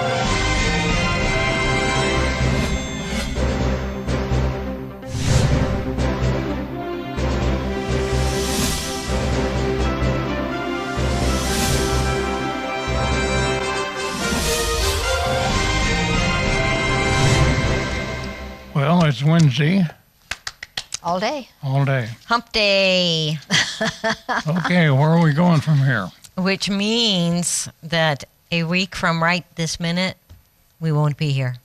Well, it's Wednesday. All day. All day. Hump day. Okay, where are we going from here? Which means that a week from right this minute, we won't be here.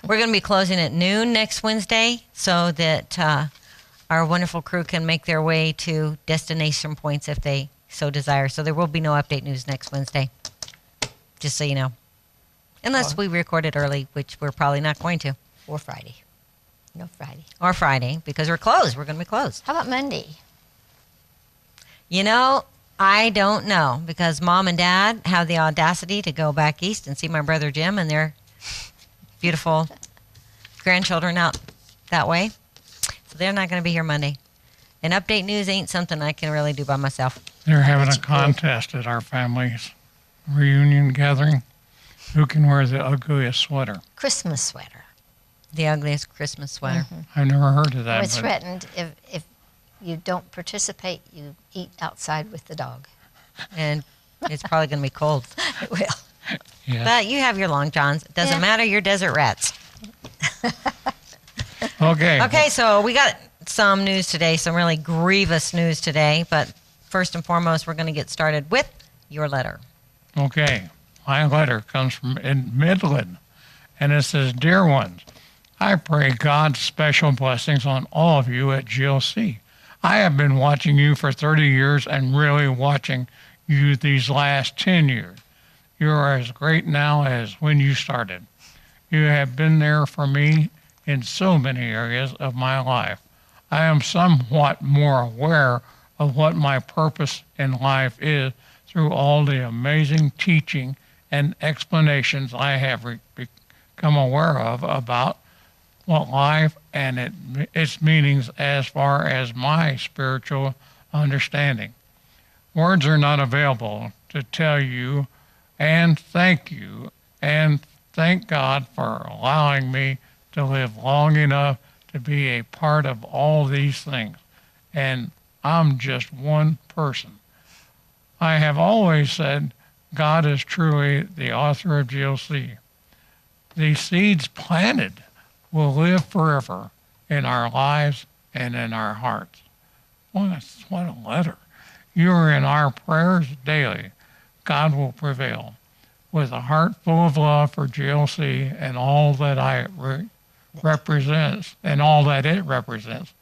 We're going to be closing at noon next Wednesday so that our wonderful crew can make their way to destination points if they so desire. So there will be no update news next Wednesday, just so you know. Unless we record it early, which we're probably not going to. Or Friday. No Friday. Or Friday, because we're closed. We're going to be closed. How about Monday? You know, I don't know, because Mom and Dad have the audacity to go back east and see my brother Jim and their beautiful grandchildren out that way. So they're not going to be here Monday. And update news ain't something I can really do by myself. They're having a contest at our family's reunion gathering. Who can wear the ugliest sweater? Christmas sweater. The ugliest Christmas sweater. Mm-hmm. I've never heard of that. It's threatened if you don't participate, you eat outside with the dog. And it's probably going to be cold. It will. Yes. But you have your long johns. It doesn't matter. You're desert rats. Okay. Okay, so we got some news today, some really grievous news today. But first and foremost, we're going to get started with your letter. Okay. My letter comes from Midland, and it says, Dear ones, I pray God's special blessings on all of you at GLC. I have been watching you for 30 years and really watching you these last 10 years. You are as great now as when you started. You have been there for me in so many areas of my life. I am somewhat more aware of what my purpose in life is through all the amazing teaching and explanations I have become aware of about what life and its meanings as far as my spiritual understanding. Words are not available to tell you and thank God for allowing me to live long enough to be a part of all these things. And I'm just one person. I have always said God is truly the author of GLC. These seeds planted will live forever in our lives and in our hearts. What a letter. You are in our prayers daily. God will prevail. With a heart full of love for GLC and all that represents and all that it represents.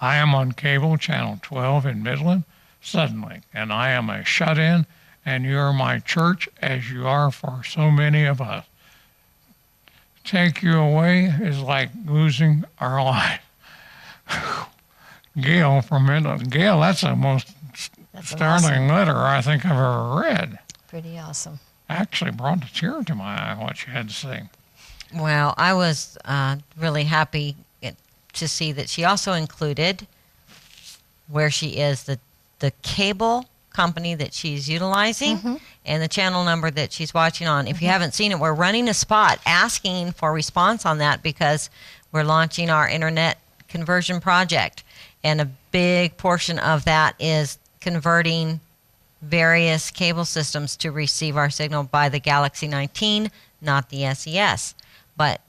I am on cable channel 12 in Midland, Suddenly, and I am a shut-in, and you are my church as you are for so many of us. Take you away is like losing our life. Gail from Midland. Gail, that's the most startling letter I think I've ever read. Pretty awesome. Actually brought a tear to my eye what she had to say. Well, I was really happy to see that she also included where she is, the cable company that she's utilizing and the channel number that she's watching on. If you haven't seen it, we're running a spot asking for response on that because we're launching our internet conversion project. And a big portion of that is converting various cable systems to receive our signal by the Galaxy 19, not the SES. But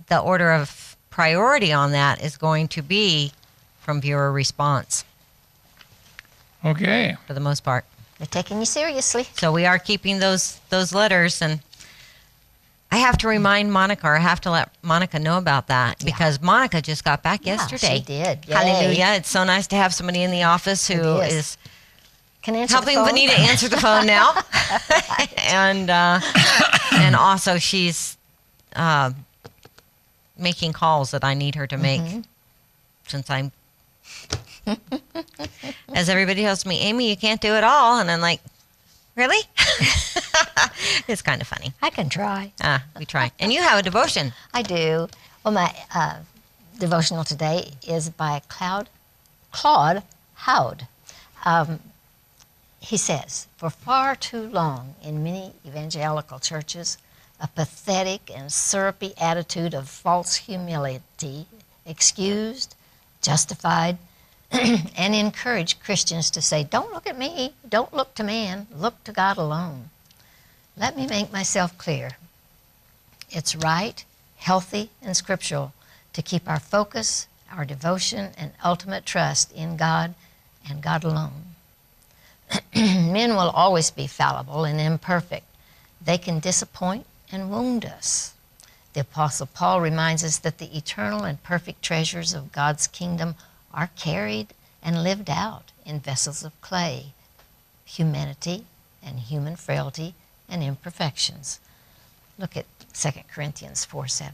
the order of priority on that is going to be from viewer response. Okay. For the most part. They're taking you seriously. So we are keeping those letters, and I have to remind Monica, or I have to let Monica know about that because Monica just got back yesterday. She did. Yay. Hallelujah. It's so nice to have somebody in the office who is can answer helping the phone. Vanita answer the phone now. And also she's making calls that I need her to make since I'm as everybody tells me, Amy, you can't do it all. And I'm like, really? It's kind of funny. I can try. We try. And you have a devotion. I do. Well, my devotional today is by Claude Howd. He says, for far too long in many evangelical churches, a pathetic and syrupy attitude of false humility excused, justified, and encouraged Christians to say, don't look at me, don't look to man, look to God alone. Let me make myself clear. It's right, healthy, and scriptural to keep our focus, our devotion, and ultimate trust in God and God alone. Men will always be fallible and imperfect. They can disappoint and wound us. The Apostle Paul reminds us that the eternal and perfect treasures of God's kingdom are carried and lived out in vessels of clay, humanity and human frailty and imperfections. Look at 2 Corinthians 4:7.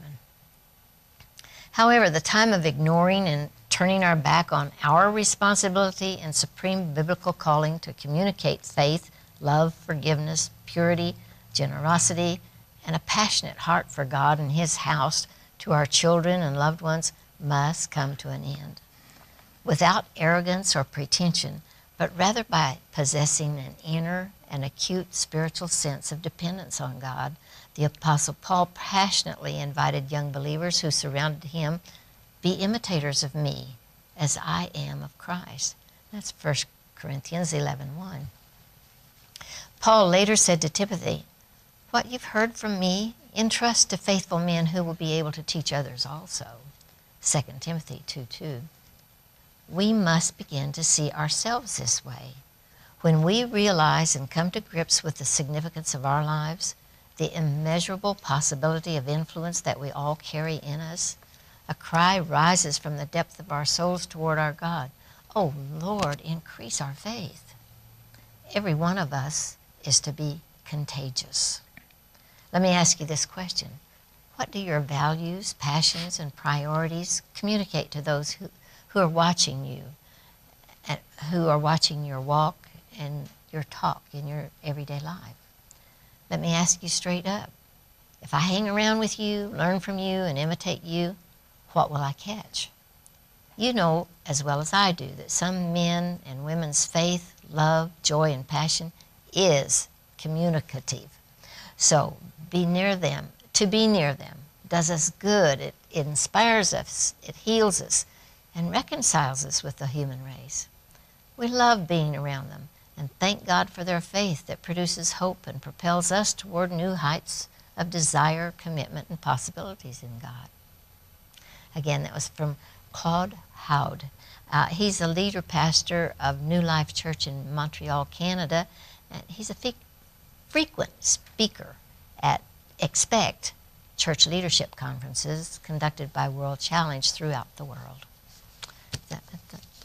However, the time of ignoring and turning our back on our responsibility and supreme biblical calling to communicate faith, love, forgiveness, purity, generosity, and a passionate heart for God and His house to our children and loved ones must come to an end. Without arrogance or pretension, but rather by possessing an inner and acute spiritual sense of dependence on God, the Apostle Paul passionately invited young believers who surrounded him, be imitators of me as I am of Christ. That's 1 Corinthians 11:1. Paul later said to Timothy, what you've heard from me, entrust to faithful men who will be able to teach others also. 2 Timothy 2:2. We must begin to see ourselves this way. When we realize and come to grips with the significance of our lives, the immeasurable possibility of influence that we all carry in us, a cry rises from the depth of our souls toward our God. Oh, Lord, increase our faith. Every one of us is to be contagious. Let me ask you this question. What do your values, passions, and priorities communicate to those who are watching you, and who are watching your walk and your talk in your everyday life? Let me ask you straight up. If I hang around with you, learn from you, and imitate you, what will I catch? You know as well as I do that some men and women's faith, love, joy, and passion is communicative. So be near them. To be near them does us good. It inspires us, it heals us, and reconciles us with the human race. We love being around them and thank God for their faith that produces hope and propels us toward new heights of desire, commitment, and possibilities in God. Again, that was from Claude Howd. He's a leader pastor of New Life Church in Montreal, Canada, and he's a frequent speaker at Expect church leadership conferences conducted by World Challenge throughout the world.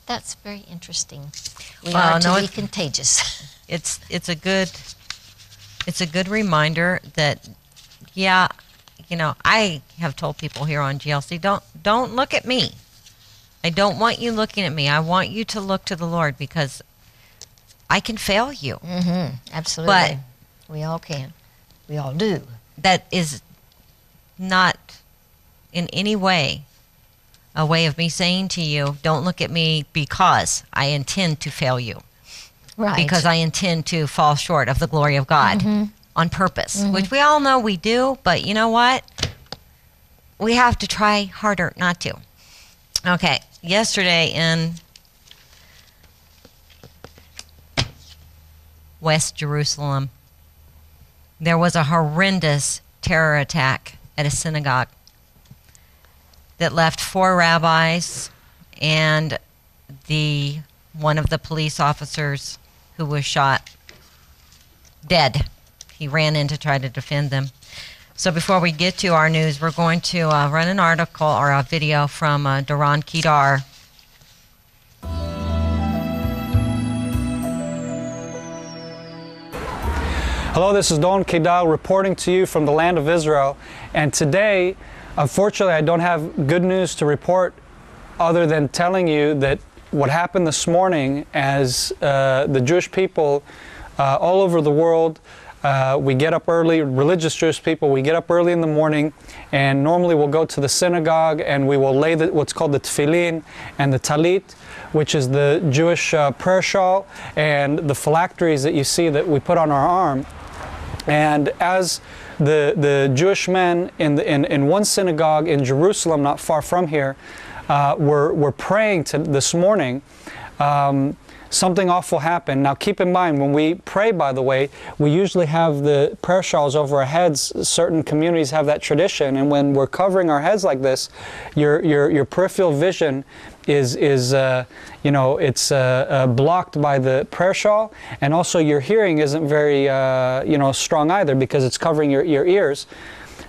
That's very interesting. We are to be contagious. It's a good reminder that, yeah, you know, I have told people here on GLC, don't look at me. I don't want you looking at me. I want you to look to the Lord because I can fail you. Mm-hmm. Absolutely. But we all can. We all do. That is not in any way a way of me saying to you, don't look at me because I intend to fail you. Right. Because I intend to fall short of the glory of God on purpose, which we all know we do, but you know what? We have to try harder not to. Okay, yesterday in West Jerusalem, there was a horrendous terror attack at a synagogue that left 4 rabbis and one of the police officers who was shot dead. He ran in to try to defend them. So before we get to our news, we're going to run an article or a video from Duran Kedar. Hello, this is Don Kedal reporting to you from the land of Israel. And today, unfortunately, I don't have good news to report other than telling you that what happened this morning as the Jewish people all over the world we get up early, religious Jewish people, we get up early in the morning, and normally we'll go to the synagogue and we will lay what's called the tefillin and the talit, which is the Jewish prayer shawl, and the phylacteries that you see that we put on our arm. And as the Jewish men in one synagogue in Jerusalem, not far from here, were praying this morning, something awful happened. Now keep in mind, when we pray, by the way, we usually have the prayer shawls over our heads. Certain communities have that tradition, and when we're covering our heads like this, your peripheral vision is it's blocked by the prayer shawl, and also your hearing isn't very strong either, because it's covering your ears.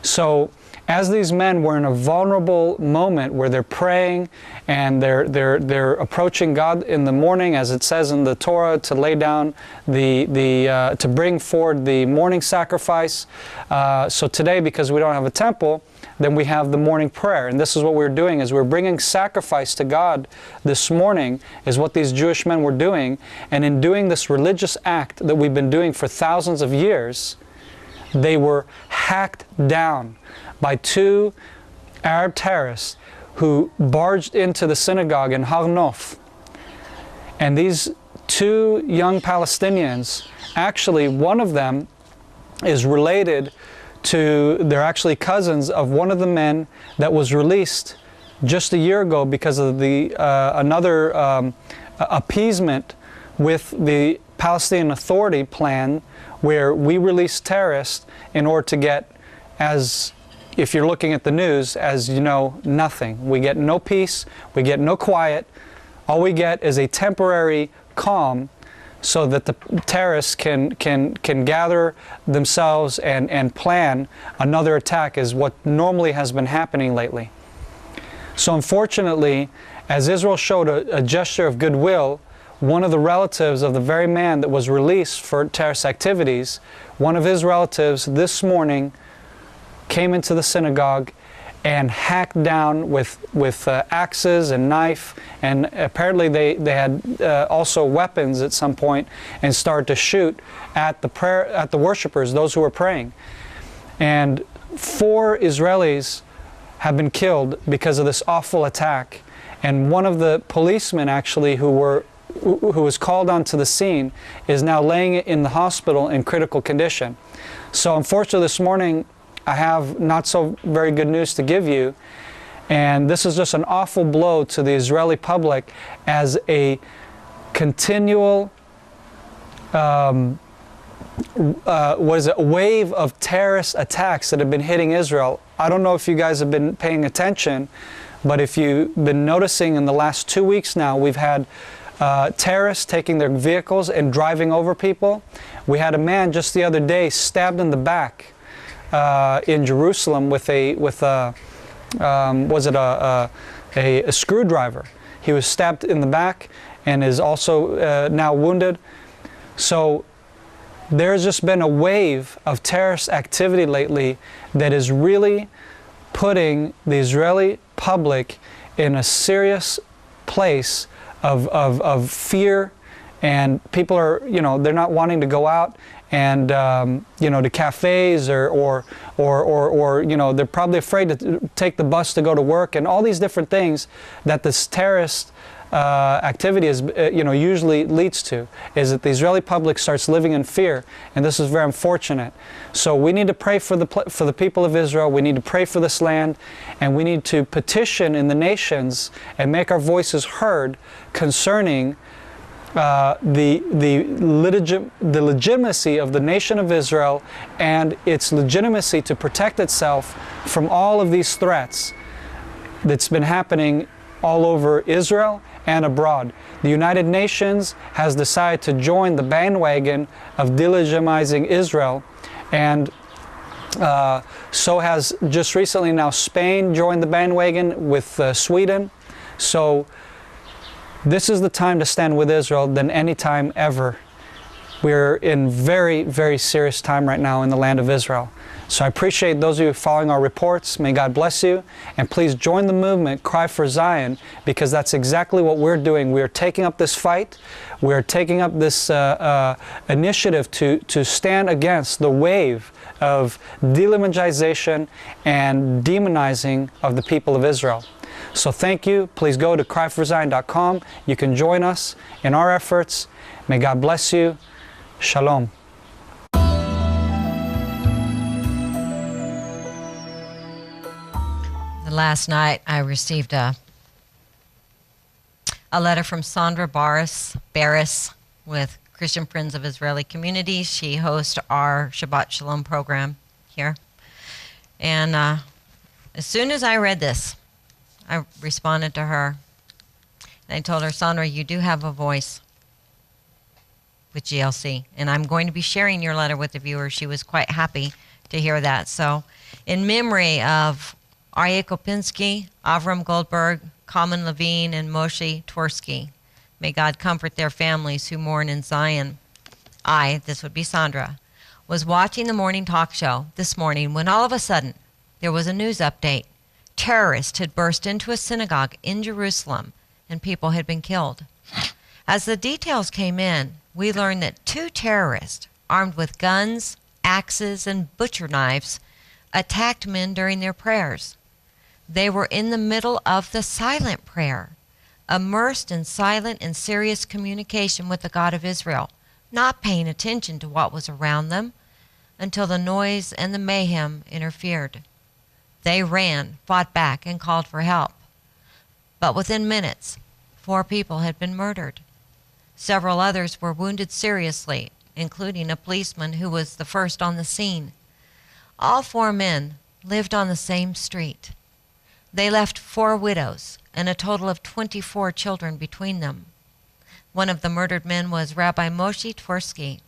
So as these men were in a vulnerable moment where they're praying and they're approaching God in the morning, as it says in the Torah, to lay down to bring forward the morning sacrifice. So today, because we don't have a temple, then we have the morning prayer, and this is what we're doing: is we're bringing sacrifice to God this morning, is what these Jewish men were doing. And in doing this religious act that we've been doing for thousands of years, they were hacked down by two Arab terrorists who barged into the synagogue in Har Nof. And these two young Palestinians, actually one of them is related to, they're actually cousins of one of the men that was released just a year ago because of the another appeasement with the Palestinian Authority plan, where we release terrorists in order to get, as if you're looking at the news, as you know, nothing. We get no peace, we get no quiet. All we get is a temporary calm, so that the terrorists can gather themselves and plan another attack, is what normally has been happening lately. So unfortunately, as Israel showed a gesture of goodwill, one of the relatives of the very man that was released for terrorist activities, one of his relatives this morning came into the synagogue and hacked down with axes and knife, and apparently they had also weapons at some point, and started to shoot at the worshipers, those who were praying. And 4 Israelis have been killed because of this awful attack. And one of the policemen, actually, who was called onto the scene, is now laying in the hospital in critical condition. So unfortunately, this morning I have not so very good news to give you, and this is just an awful blow to the Israeli public, as a continual wave of terrorist attacks that have been hitting Israel. I don't know if you guys have been paying attention, but if you've been noticing, in the last 2 weeks now, we've had terrorists taking their vehicles and driving over people. We had a man just the other day stabbed in the back in Jerusalem with a screwdriver. He was stabbed in the back and is also now wounded. So there's just been a wave of terrorist activity lately that is really putting the Israeli public in a serious place of fear, and people are, they're not wanting to go out and to cafes or they're probably afraid to take the bus to go to work, and all these different things that this terrorist activity is usually leads to, is that the Israeli public starts living in fear, and this is very unfortunate. So we need to pray for the people of Israel. We need to pray for this land, and we need to petition in the nations and make our voices heard concerning the legitimacy of the nation of Israel, and its legitimacy to protect itself from all of these threats that's been happening all over Israel and abroad. The United Nations has decided to join the bandwagon of delegitimizing Israel, and so has just recently now Spain joined the bandwagon with Sweden. So this is the time to stand with Israel than any time ever. We're in very, very serious time right now in the land of Israel. So I appreciate those of you following our reports. May God bless you. And please join the movement, Cry for Zion, because that's exactly what we're doing. We are taking up this fight. We are taking up this initiative to stand against the wave of delegitimization and demonizing of the people of Israel. So thank you. Please go to cryforzion.com. You can join us in our efforts. May God bless you. Shalom. Last night I received a letter from Sandra Barris with Christian Friends of Israeli Community. She hosts our Shabbat Shalom program here. And as soon as I read this, I responded to her. And I told her, Sandra, you do have a voice with GLC. And I'm going to be sharing your letter with the viewers. She was quite happy to hear that. So in memory of Aryeh Kopinski, Avram Goldberg, Kalman Levine, and Moshe Tversky, may God comfort their families who mourn in Zion. This would be Sandra, was watching the morning talk show this morning when all of a sudden there was a news update. Terrorists had burst into a synagogue in Jerusalem and people had been killed. As the details came in, we learned that 2 terrorists armed with guns, axes, and butcher knives attacked men during their prayers. They were in the middle of the silent prayer, immersed in silent and serious communication with the God of Israel, not paying attention to what was around them until the noise and the mayhem interfered. They ran, fought back, and called for help. But within minutes, 4 people had been murdered. Several others were wounded seriously, including a policeman who was the first on the scene. All 4 men lived on the same street. They left 4 widows and a total of 24 children between them. One of the murdered men was Rabbi Moshe Tversky.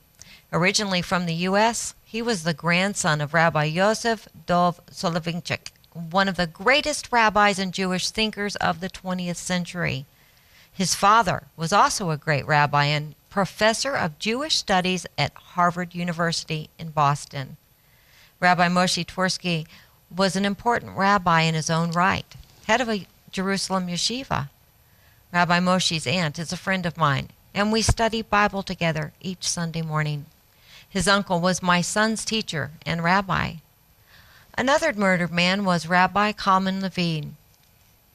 Originally from the U.S., he was the grandson of Rabbi Yosef Dov Soloveitchik, one of the greatest rabbis and Jewish thinkers of the 20th century. His father was also a great rabbi and professor of Jewish studies at Harvard University in Boston. Rabbi Moshe Tversky was an important rabbi in his own right, head of a Jerusalem yeshiva. Rabbi Moshe's aunt is a friend of mine, and we study Bible together each Sunday morning. His uncle was my son's teacher and rabbi. Another murdered man was Rabbi Kalman Levine.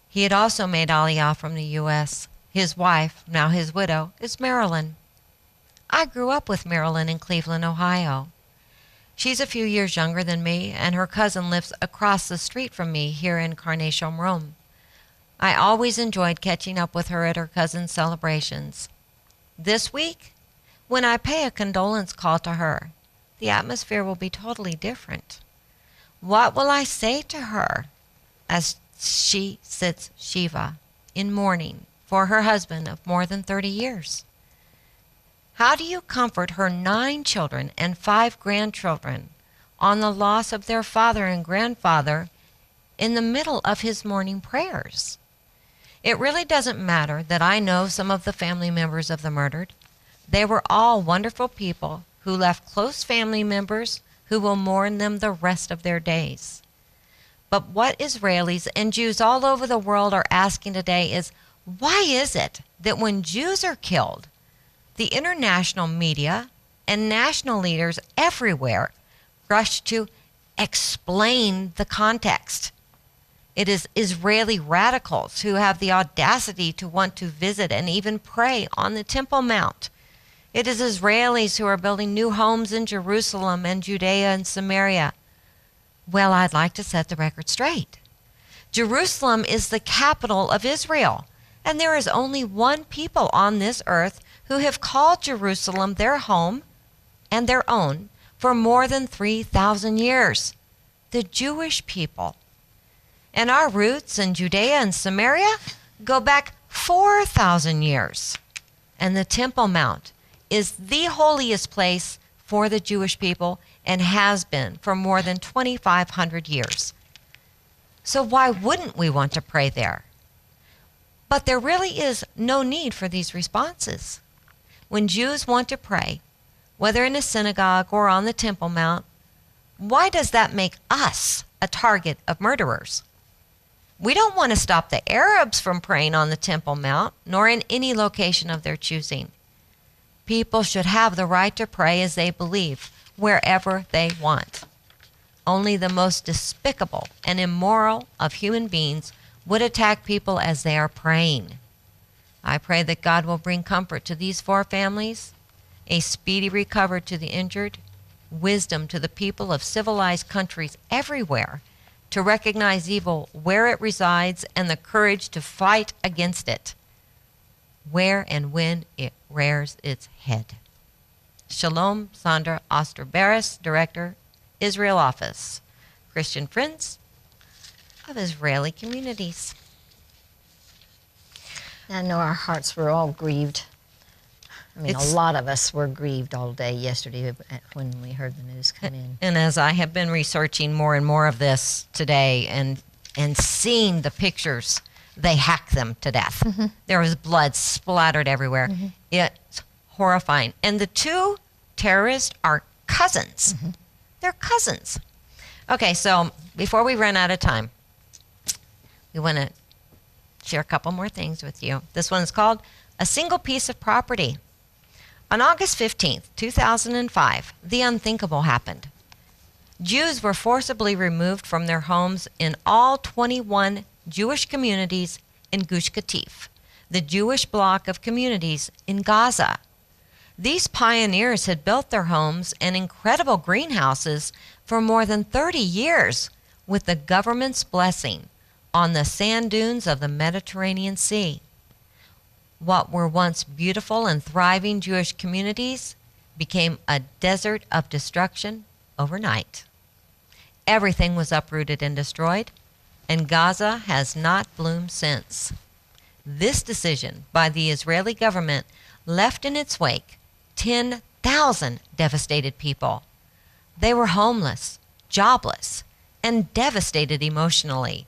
He had also made Aliyah from the U.S. His wife, now his widow, is Marilyn. I grew up with Marilyn in Cleveland, Ohio. She's a few years younger than me, and her cousin lives across the street from me here in Carnation, Rome. I always enjoyed catching up with her at her cousin's celebrations. This week, when I pay a condolence call to her, the atmosphere will be totally different. What will I say to her as she sits Shiva in mourning for her husband of more than 30 years? How do you comfort her 9 children and 5 grandchildren on the loss of their father and grandfather in the middle of his morning prayers? It really doesn't matter that I know some of the family members of the murdered. They were all wonderful people who left close family members who will mourn them the rest of their days. But what Israelis and Jews all over the world are asking today is, why is it that when Jews are killed, the international media and national leaders everywhere rush to explain the context? It is Israeli radicals who have the audacity to want to visit and even pray on the Temple Mount. It is Israelis who are building new homes in Jerusalem and Judea and Samaria. Well, I'd like to set the record straight. Jerusalem is the capital of Israel, and there is only one people on this earth who have called Jerusalem their home and their own for more than 3,000 years, the Jewish people. And our roots in Judea and Samaria go back 4,000 years. And the Temple Mount is the holiest place for the Jewish people and has been for more than 2,500 years. So why wouldn't we want to pray there? But there really is no need for these responses. When Jews want to pray, whether in a synagogue or on the Temple Mount, why does that make us a target of murderers? We don't want to stop the Arabs from praying on the Temple Mount, nor in any location of their choosing. People should have the right to pray as they believe, wherever they want. Only the most despicable and immoral of human beings would attack people as they are praying. I pray that God will bring comfort to these 4 families, a speedy recovery to the injured, wisdom to the people of civilized countries everywhere to recognize evil where it resides, and the courage to fight against it where and when it rears its head. Shalom, Sandra Osterbaris, Director, Israel Office, Christian Friends of Israeli Communities. I know our hearts were all grieved. I mean, a lot of us were grieved all day yesterday when we heard the news come in. And as I have been researching more and more of this today and seeing the pictures, they hack them to death. Mm-hmm. There was blood splattered everywhere. Mm-hmm. It's horrifying. And the 2 terrorists are cousins. Mm-hmm. They're cousins. Okay, so before we run out of time, we want to share a couple more things with you. This one's called A Single Piece of Property. On August 15th, 2005, the unthinkable happened. Jews were forcibly removed from their homes in all 21 Jewish communities in Gush Katif, the Jewish bloc of communities in Gaza. These pioneers had built their homes and incredible greenhouses for more than 30 years with the government's blessing on the sand dunes of the Mediterranean Sea. What were once beautiful and thriving Jewish communities became a desert of destruction overnight. Everything was uprooted and destroyed, and Gaza has not bloomed since. This decision by the Israeli government left in its wake 10,000 devastated people. They were homeless, jobless, and devastated emotionally.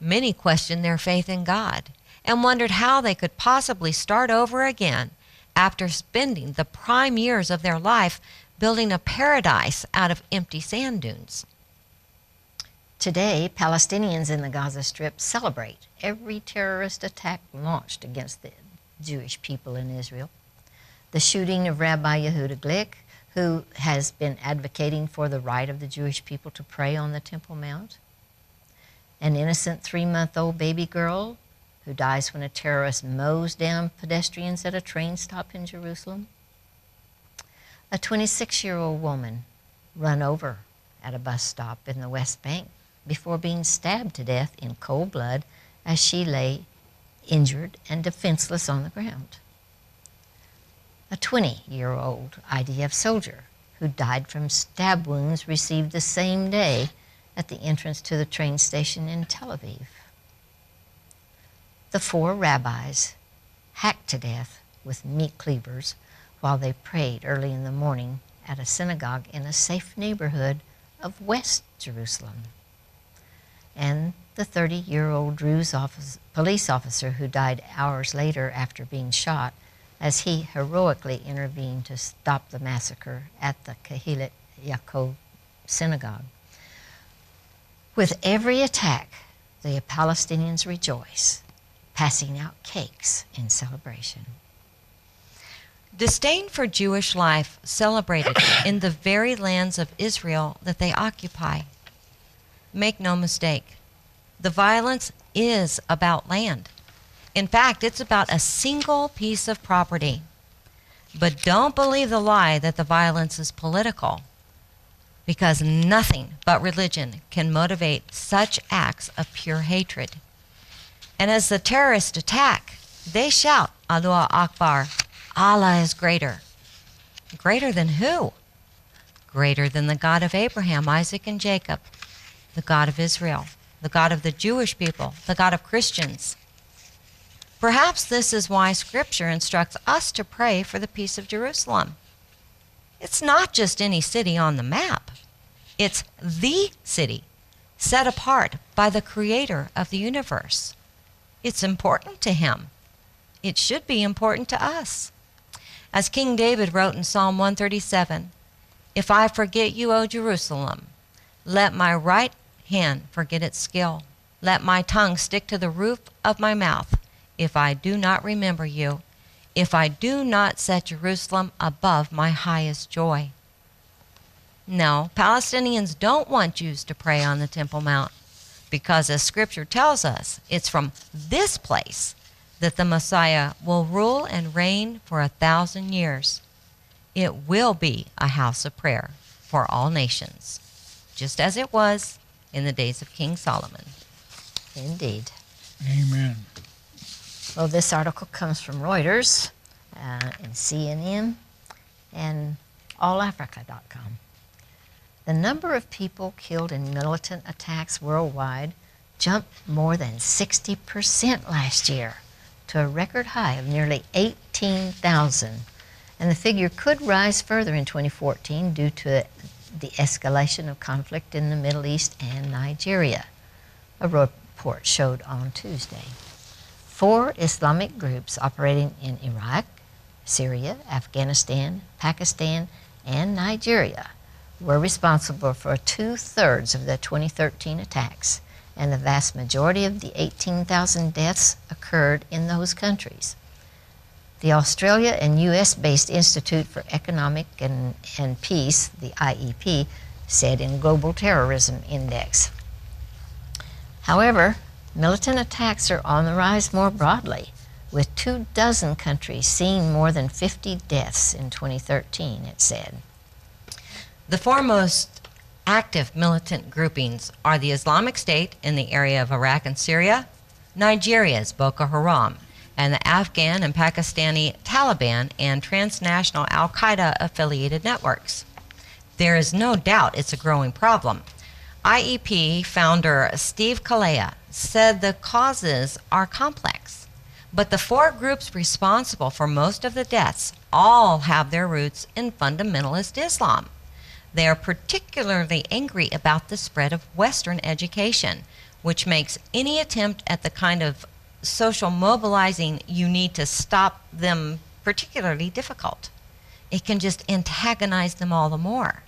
Many questioned their faith in God and wondered how they could possibly start over again after spending the prime years of their life building a paradise out of empty sand dunes. Today, Palestinians in the Gaza Strip celebrate every terrorist attack launched against the Jewish people in Israel. The shooting of Rabbi Yehuda Glick, who has been advocating for the right of the Jewish people to pray on the Temple Mount. An innocent 3-month-old baby girl who dies when a terrorist mows down pedestrians at a train stop in Jerusalem. A 26-year-old woman run over at a bus stop in the West Bank before being stabbed to death in cold blood as she lay injured and defenseless on the ground. A 20-year-old IDF soldier who died from stab wounds received the same day at the entrance to the train station in Tel Aviv. The 4 rabbis hacked to death with meat cleavers while they prayed early in the morning at a synagogue in a safe neighborhood of West Jerusalem. And the 30-year-old Druze police officer who died hours later after being shot as he heroically intervened to stop the massacre at the Kehilat Yaakov synagogue. With every attack, the Palestinians rejoice, passing out cakes in celebration. Disdain for Jewish life celebrated in the very lands of Israel that they occupy. Make no mistake, the violence is about land. In fact, it's about a single piece of property. But don't believe the lie that the violence is political, because nothing but religion can motivate such acts of pure hatred. And as the terrorists attack, they shout, Allahu Akbar, Allah is greater. Greater than who? Greater than the God of Abraham, Isaac, and Jacob, the God of Israel, the God of the Jewish people, the God of Christians. Perhaps this is why Scripture instructs us to pray for the peace of Jerusalem. It's not just any city on the map. It's the city set apart by the Creator of the universe. It's important to Him. It should be important to us. As King David wrote in Psalm 137, "If I forget you, O Jerusalem, let my right hand forget its skill. Let my tongue stick to the roof of my mouth, if I do not remember you, if I do not set Jerusalem above my highest joy." No, Palestinians don't want Jews to pray on the Temple Mount, because as Scripture tells us, it's from this place that the Messiah will rule and reign for 1,000 years. It will be a house of prayer for all nations, just as it was in the days of King Solomon. Indeed. Amen. Well, this article comes from Reuters and CNN and allafrica.com. The number of people killed in militant attacks worldwide jumped more than 60% last year to a record high of nearly 18,000. And the figure could rise further in 2014 due to the escalation of conflict in the Middle East and Nigeria, a report showed on Tuesday. 4 Islamic groups operating in Iraq, Syria, Afghanistan, Pakistan, and Nigeria were responsible for 2/3 of the 2013 attacks, and the vast majority of the 18,000 deaths occurred in those countries. The Australia and U.S.-based Institute for Economic and Peace, the IEP, said in Global Terrorism Index. However, militant attacks are on the rise more broadly, with 24 countries seeing more than 50 deaths in 2013, it said. The foremost active militant groupings are the Islamic State in the area of Iraq and Syria, Nigeria's Boko Haram, and the Afghan and Pakistani Taliban and transnational al-Qaeda affiliated networks. There is no doubt it's a growing problem. IEP founder Steve Kalea said the causes are complex, but the 4 groups responsible for most of the deaths all have their roots in fundamentalist Islam. They are particularly angry about the spread of Western education, which makes any attempt at the kind of social mobilizing you need to stop them particularly difficult. It can just antagonize them all the more.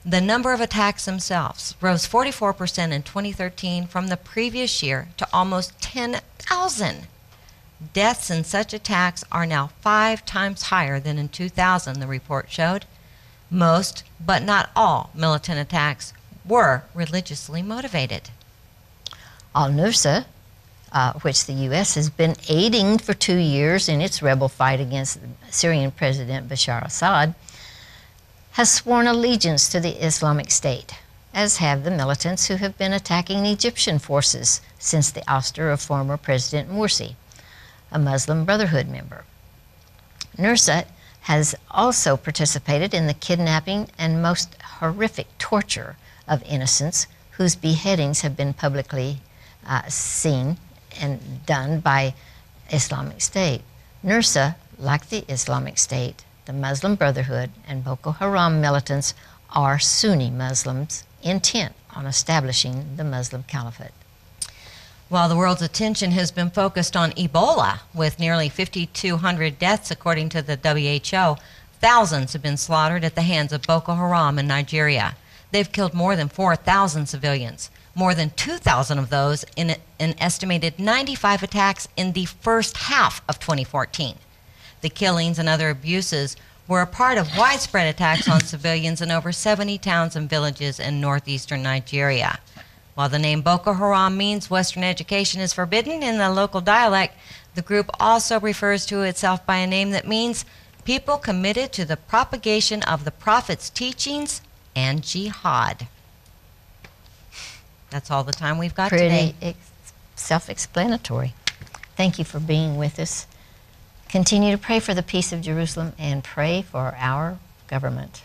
The number of attacks themselves rose 44% in 2013 from the previous year to almost 10,000. Deaths in such attacks are now 5 times higher than in 2000, the report showed. Most, but not all, militant attacks were religiously motivated. Al-Nusra, which the U.S. has been aiding for 2 years in its rebel fight against Syrian President Bashar Assad, has sworn allegiance to the Islamic State, as have the militants who have been attacking Egyptian forces since the ouster of former President Morsi, a Muslim Brotherhood member. Nusra has also participated in the kidnapping and most horrific torture of innocents whose beheadings have been publicly seen and done by Islamic State. Nusra, like the Islamic State, the Muslim Brotherhood, and Boko Haram militants are Sunni Muslims intent on establishing the Muslim Caliphate. While the world's attention has been focused on Ebola, with nearly 5,200 deaths according to the WHO, thousands have been slaughtered at the hands of Boko Haram in Nigeria. They've killed more than 4,000 civilians, more than 2,000 of those in an estimated 95 attacks in the first half of 2014. The killings and other abuses were a part of widespread attacks on civilians in over 70 towns and villages in northeastern Nigeria. While the name Boko Haram means Western education is forbidden in the local dialect, the group also refers to itself by a name that means people committed to the propagation of the Prophet's teachings and jihad. That's all the time we've got today. Pretty self-explanatory. Thank you for being with us. Continue to pray for the peace of Jerusalem and pray for our government.